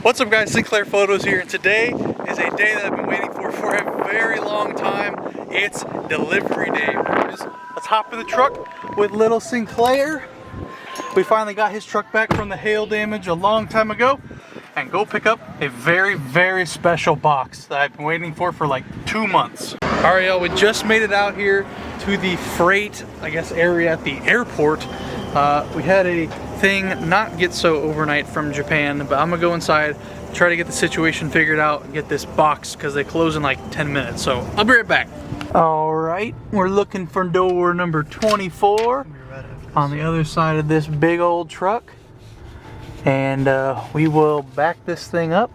What's up guys, Sinclair Photos here, and today is a day that I've been waiting for a very long time. It's delivery day. Let's hop in the truck with little Sinclair. We finally got his truck back from the hail damage a long time ago and go pick up a very special box that I've been waiting for like 2 months. Alright y'all, we just made it out here to the freight, I guess, area at the airport. We had a thing not get so overnight from Japan, but I'm gonna go inside, try to get the situation figured out and get this box because they close in like 10 minutes. So I'll be right back. All right, we're looking for door number 24 on the other side of this big old truck, and we will back this thing up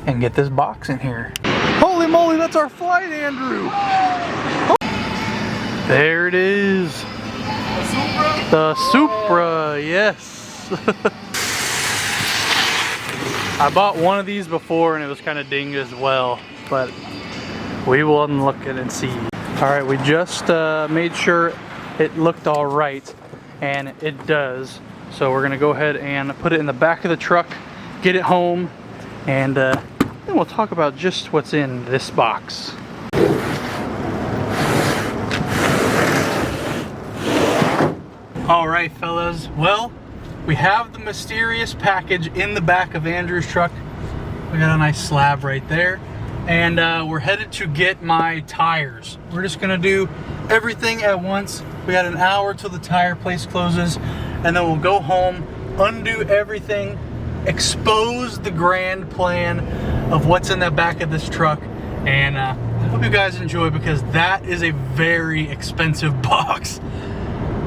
and get this box in here. Holy moly, that's our flight, Andrew! There it is. The Supra, yes. I bought one of these before and it was kind of dinged as well, but we will unlock it and see. All right, we just made sure it looked all right, and it does. So we're gonna go ahead and put it in the back of the truck, get it home, and then we'll talk about just what's in this box. Alright fellas, well, we have the mysterious package in the back of Andrew's truck. We got a nice slab right there, and we're headed to get my tires. We're just gonna do everything at once. We got an hour till the tire place closes, and then we'll go home, undo everything, expose the grand plan of what's in the back of this truck, and I hope you guys enjoy, because that is a very expensive box.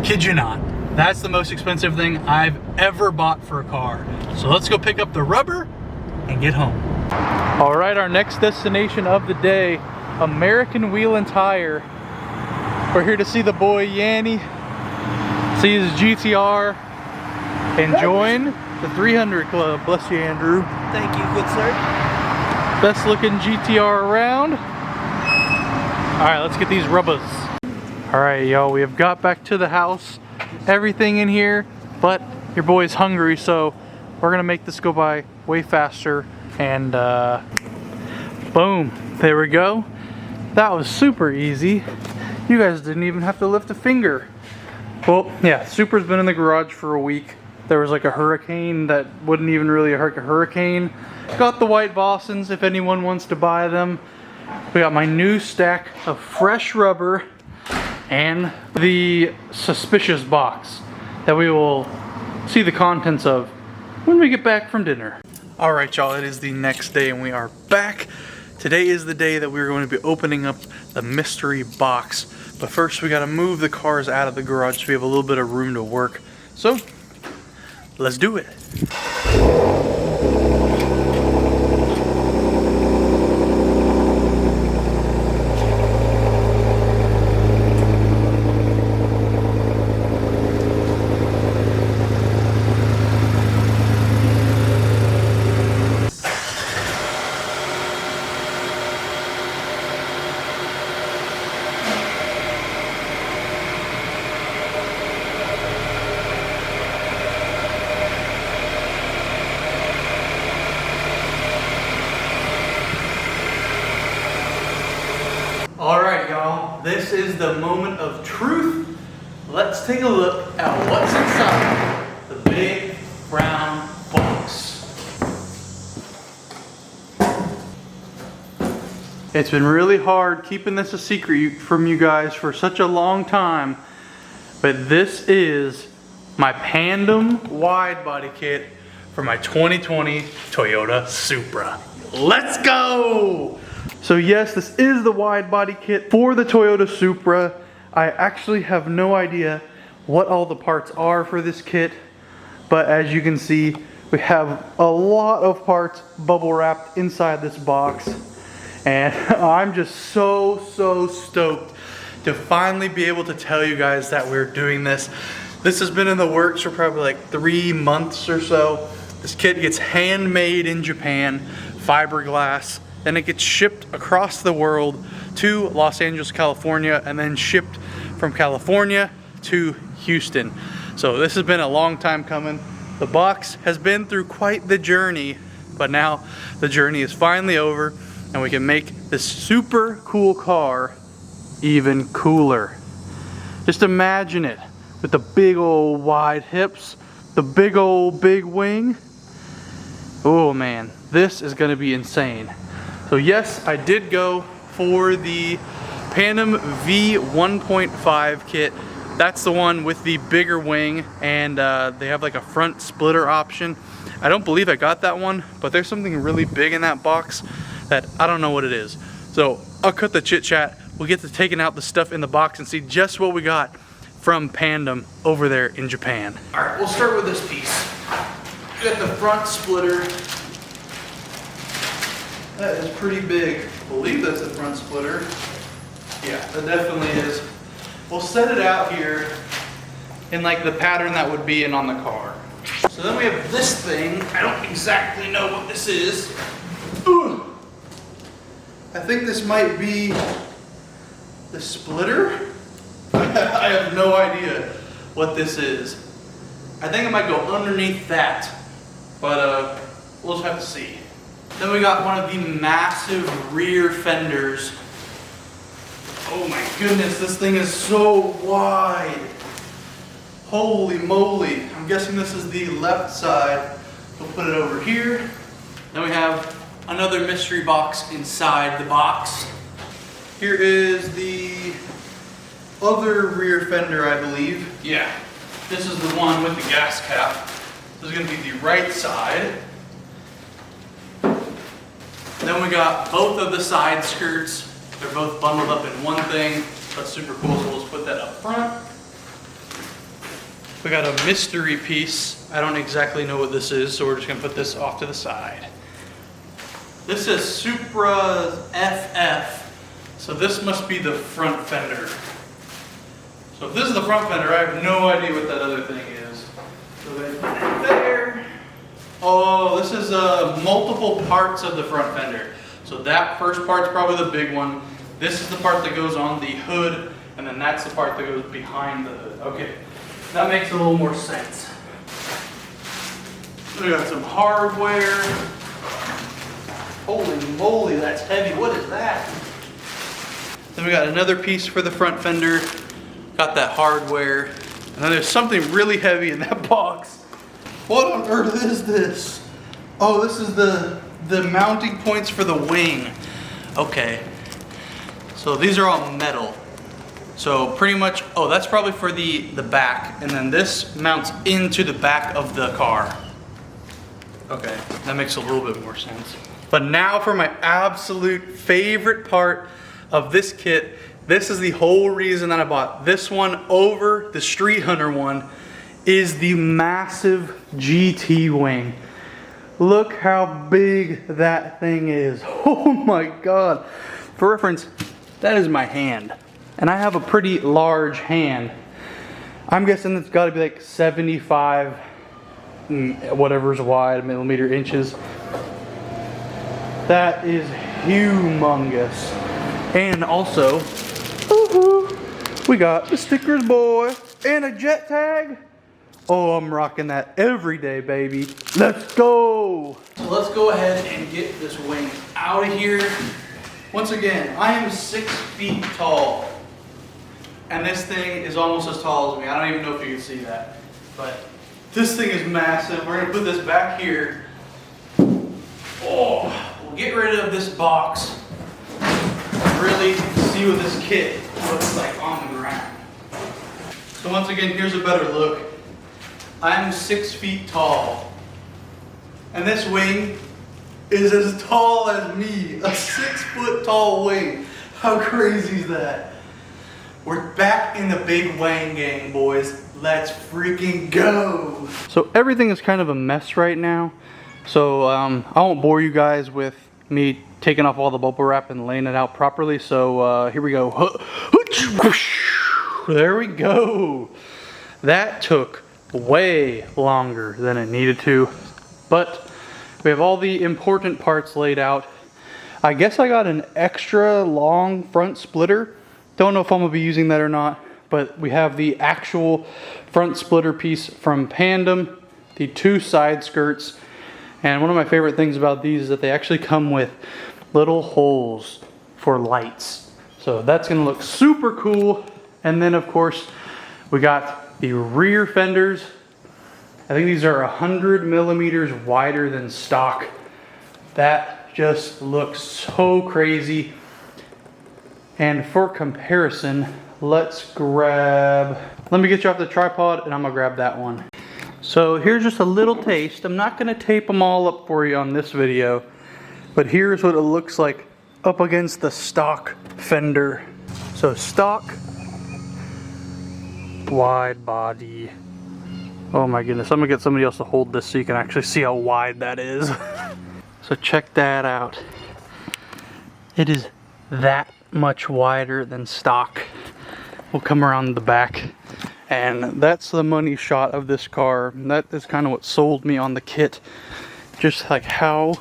Kid you not. That's the most expensive thing I've ever bought for a car. So let's go pick up the rubber and get home. All right, our next destination of the day, American Wheel and Tire. We're here to see the boy Yanni, see his GTR, and join the 300 Club. Bless you, Andrew. Thank you, good sir. Best looking GTR around. All right, let's get these rubbers. All right, y'all, we have got back to the house. Everything in here, but your boy's hungry, so we're gonna make this go by way faster, and boom, there we go. That was super easy. You guys didn't even have to lift a finger. Well, yeah, Supra's been in the garage for a week. There was like a hurricane that wouldn't even really hurt a hurricane. Got the white Bosons if anyone wants to buy them. We got my new stack of fresh rubber and the suspicious box that we will see the contents of when we get back from dinner. All right, y'all, it is the next day and we are back. Today is the day that we're going to be opening up the mystery box. But first we gotta move the cars out of the garage so we have a little bit of room to work. So, let's do it. Alright y'all, this is the moment of truth. Let's take a look at what's inside the big brown box. It's been really hard keeping this a secret from you guys for such a long time, but this is my Pandem wide body kit for my 2020 Toyota Supra. Let's go! So yes, this is the wide body kit for the Toyota Supra. I actually have no idea what all the parts are for this kit, but as you can see, we have a lot of parts bubble wrapped inside this box, and I'm just so stoked to finally be able to tell you guys that we're doing this. This has been in the works for probably like 3 months or so. This kit gets handmade in Japan, fiberglass, then it gets shipped across the world to Los Angeles, California, and then shipped from California to Houston. So this has been a long time coming. The box has been through quite the journey But now the journey is finally over and we can make this super cool car even cooler. Just imagine it with the big old wide hips, the big old big wing. Oh man, this is gonna be insane. So yes, I did go for the Pandem V1.5 kit. That's the one with the bigger wing, and they have like a front splitter option. I don't believe I got that one, but there's something really big in that box that I don't know what it is. So I'll cut the chit chat. We'll get to taking out the stuff in the box and see just what we got from Pandem over there in Japan. All right, we'll start with this piece. We got the front splitter. That is pretty big. I believe that's a front splitter. Yeah, that definitely is. We'll set it out here in like the pattern that would be in on the car. So then we have this thing. I don't exactly know what this is. Ugh. I think this might be the splitter. I have no idea what this is. I think it might go underneath that, but we'll just have to see. Then we got one of the massive rear fenders. Oh my goodness, this thing is so wide. Holy moly. I'm guessing this is the left side. We'll put it over here. Then we have another mystery box inside the box. Here is the other rear fender, I believe. Yeah, this is the one with the gas cap. This is going to be the right side. Then we got both of the side skirts. They're both bundled up in one thing. That's super cool, so we'll just put that up front. We got a mystery piece. I don't exactly know what this is, so we're just gonna put this off to the side. This is Supra FF, so this must be the front fender. So if this is the front fender, I have no idea what that other thing is. So then put it there. Oh, this is multiple parts of the front fender. So that first part's probably the big one. This is the part that goes on the hood, and then that's the part that goes behind the hood. Okay, that makes a little more sense. We got some hardware. Holy moly, that's heavy. What is that? Then we got another piece for the front fender. Got that hardware. And then there's something really heavy in that box. What on earth is this? Oh, this is the mounting points for the wing. Okay. So these are all metal. So pretty much, oh, that's probably for the back. And then this mounts into the back of the car. Okay, that makes a little bit more sense. But now for my absolute favorite part of this kit. This is the whole reason that I bought this one over the Street Hunter one, is the massive GT wing. Look how big that thing is. Oh my God. For reference, that is my hand. And I have a pretty large hand. I'm guessing it's got to be like 75 whatever's wide, millimeter inches. That is humongous. And also, we got the stickers, boy, and a jet tag. Oh, I'm rocking that every day, baby. Let's go. So let's go ahead and get this wing out of here. Once again, I am 6 feet tall. And this thing is almost as tall as me. I don't even know if you can see that. But this thing is massive. We're gonna put this back here. Oh, we'll get rid of this box. Really see what this kit looks like on the ground. So once again, here's a better look. I'm 6 feet tall. And this wing is as tall as me. A 6 foot tall wing. How crazy is that? We're back in the big wang gang, boys. Let's freaking go. So everything is kind of a mess right now. So I won't bore you guys with me taking off all the bubble wrap and laying it out properly. So here we go. There we go. That took way longer than it needed to. But we have all the important parts laid out. I guess I got an extra long front splitter. Don't know if I'm gonna be using that or not, but we have the actual front splitter piece from Pandem, the 2 side skirts, And one of my favorite things about these is that they actually come with little holes for lights. So that's gonna look super cool. And then of course, we got the rear fenders. I think these are 100 millimeters wider than stock. That just looks so crazy. And for comparison, let me get you off the tripod and I'm gonna grab that one. So here's just a little taste. I'm not gonna tape them all up for you on this video, but here's what it looks like up against the stock Fender. So stock, wide body. Oh my goodness, I'm gonna get somebody else to hold this so you can actually see how wide that is. So check that out. It is that much wider than stock. We'll come around the back. And that's the money shot of this car. That is kind of what sold me on the kit. Just like how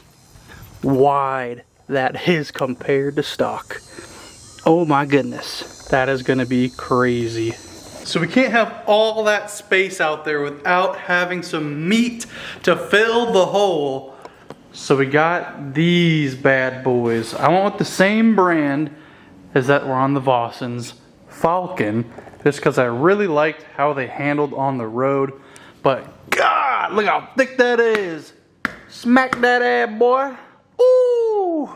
wide that is compared to stock. Oh my goodness, that is gonna be crazy. So we can't have all that space out there without having some meat to fill the hole. So we got these bad boys. I went with the same brand as that were on the Vossens, Falcon, just because I really liked how they handled on the road. But God, look how thick that is. Smack that ass, boy. Ooh,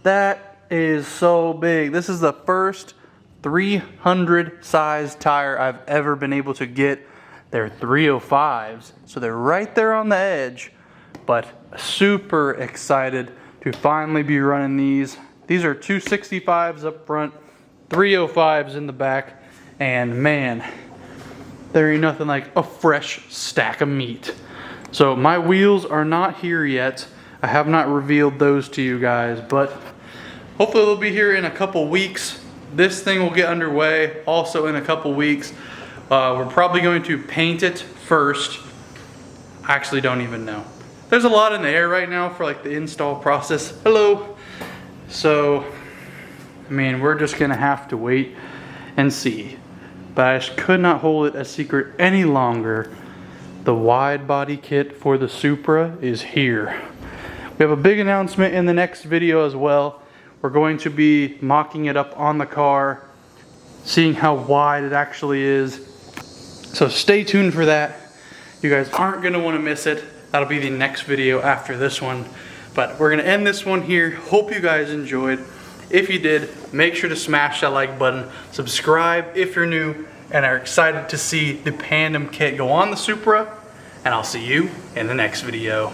that is so big. This is the first 300 size tire I've ever been able to get. They're 305s, so they're right there on the edge, but super excited to finally be running these. These are 265s up front, 305s in the back, and man, there ain't nothing like a fresh stack of meat. So my wheels are not here yet. I have not revealed those to you guys, but hopefully they'll be here in a couple weeks. This thing will get underway also in a couple weeks. We're probably going to paint it first. I actually don't even know. There's a lot in the air right now for like the install process. Hello. So, I mean, we're just gonna have to wait and see. But I just could not hold it a secret any longer. The wide body kit for the Supra is here. We have a big announcement in the next video as well. We're going to be mocking it up on the car, seeing how wide it actually is. So stay tuned for that. You guys aren't gonna wanna miss it. That'll be the next video after this one. But we're gonna end this one here. Hope you guys enjoyed. If you did, make sure to smash that like button. Subscribe if you're new and are excited to see the Pandem kit go on the Supra. And I'll see you in the next video.